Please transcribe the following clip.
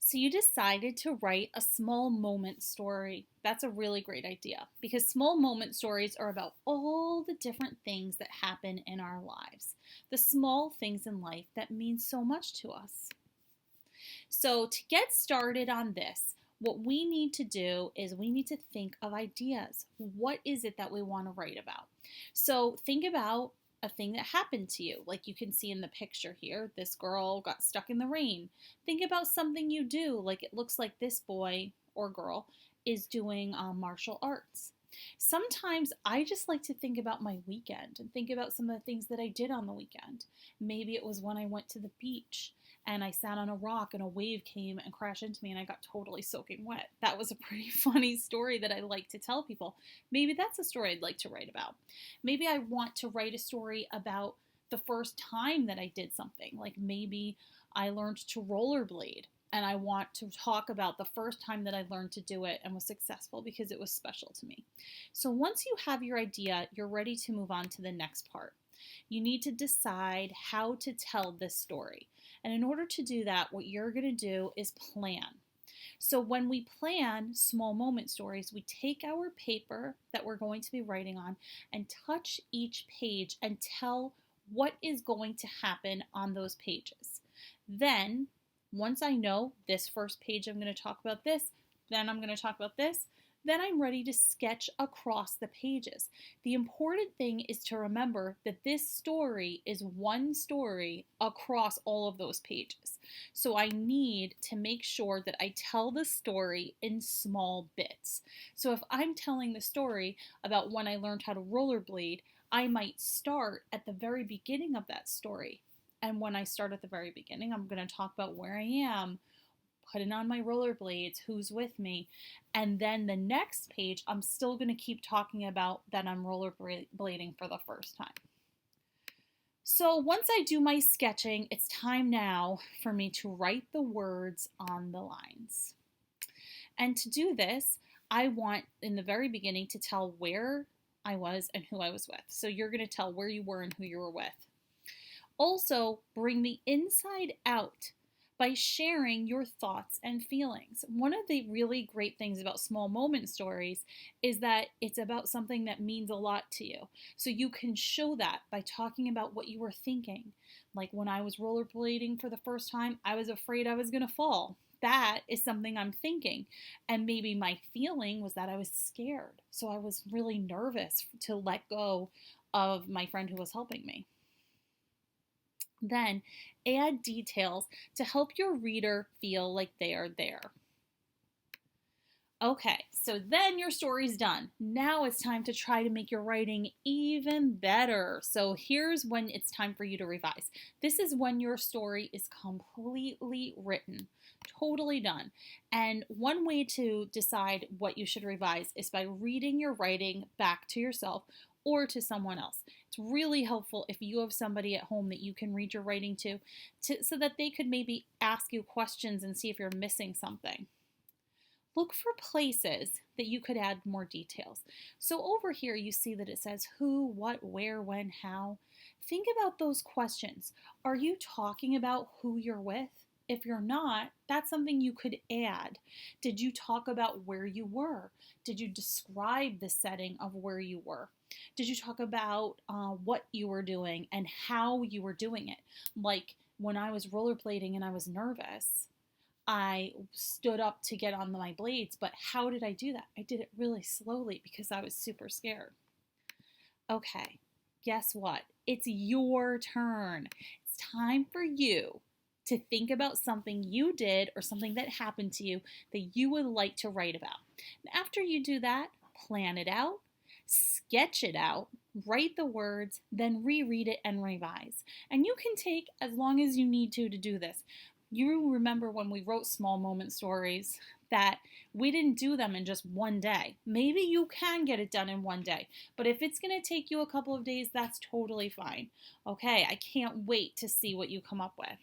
So you decided to write a small moment story. That's a really great idea because small moment stories are about all the different things that happen in our lives, the small things in life that mean so much to us. So to get started on this, what we need to do is we need to think of ideas. What is it that we want to write about? So think about a thing that happened to you. Like you can see in the picture here, this girl got stuck in the rain. Think about something you do, like it looks like this boy or girl is doing martial arts. Sometimes I just like to think about my weekend and think about some of the things that I did on the weekend. Maybe it was when I went to the beach and I sat on a rock and a wave came and crashed into me and I got totally soaking wet. That was a pretty funny story that I like to tell people. Maybe that's a story I'd like to write about. Maybe I want to write a story about the first time that I did something. Like maybe I learned to rollerblade and I want to talk about the first time that I learned to do it and was successful because it was special to me. So once you have your idea, you're ready to move on to the next part. You need to decide how to tell this story. And in order to do that, what you're going to do is plan. So when we plan small moment stories, we take our paper that we're going to be writing on and touch each page and tell what is going to happen on those pages. Then, once I know this first page, I'm going to talk about this, then I'm going to talk about this, then I'm ready to sketch across the pages. The important thing is to remember that this story is one story across all of those pages. So I need to make sure that I tell the story in small bits. So if I'm telling the story about when I learned how to rollerblade, I might start at the very beginning of that story. And when I start at the very beginning, I'm going to talk about where I am, putting on my rollerblades, who's with me. And then the next page, I'm still going to keep talking about that I'm rollerblading for the first time. So once I do my sketching, it's time now for me to write the words on the lines. And to do this, I want in the very beginning to tell where I was and who I was with. So you're going to tell where you were and who you were with. Also, bring the inside out by sharing your thoughts and feelings. One of the really great things about small moment stories is that it's about something that means a lot to you. So you can show that by talking about what you were thinking. Like when I was rollerblading for the first time, I was afraid I was going to fall. That is something I'm thinking. And maybe my feeling was that I was scared. So I was really nervous to let go of my friend who was helping me. Then add details to help your reader feel like they are there. Okay, so then your story's done. Now it's time to try to make your writing even better. So here's when it's time for you to revise. This is when your story is completely written, totally done. And one way to decide what you should revise is by reading your writing back to yourself or to someone else. It's really helpful if you have somebody at home that you can read your writing to so that they could maybe ask you questions and see if you're missing something. Look for places that you could add more details. So over here you see that it says who, what, where, when, how. Think about those questions. Are you talking about who you're with? If you're not, that's something you could add. Did you talk about where you were? Did you describe the setting of where you were? Did you talk about what you were doing and how you were doing it? Like when I was rollerblading and I was nervous, I stood up to get on my blades, but how did I do that? I did it really slowly because I was super scared. Okay, guess what? It's your turn. It's time for you to think about something you did or something that happened to you that you would like to write about. And after you do that, plan it out, sketch it out, write the words, then reread it and revise. And you can take as long as you need to do this. You remember when we wrote small moment stories that we didn't do them in just one day. Maybe you can get it done in one day, but if it's going to take you a couple of days, that's totally fine. Okay, I can't wait to see what you come up with.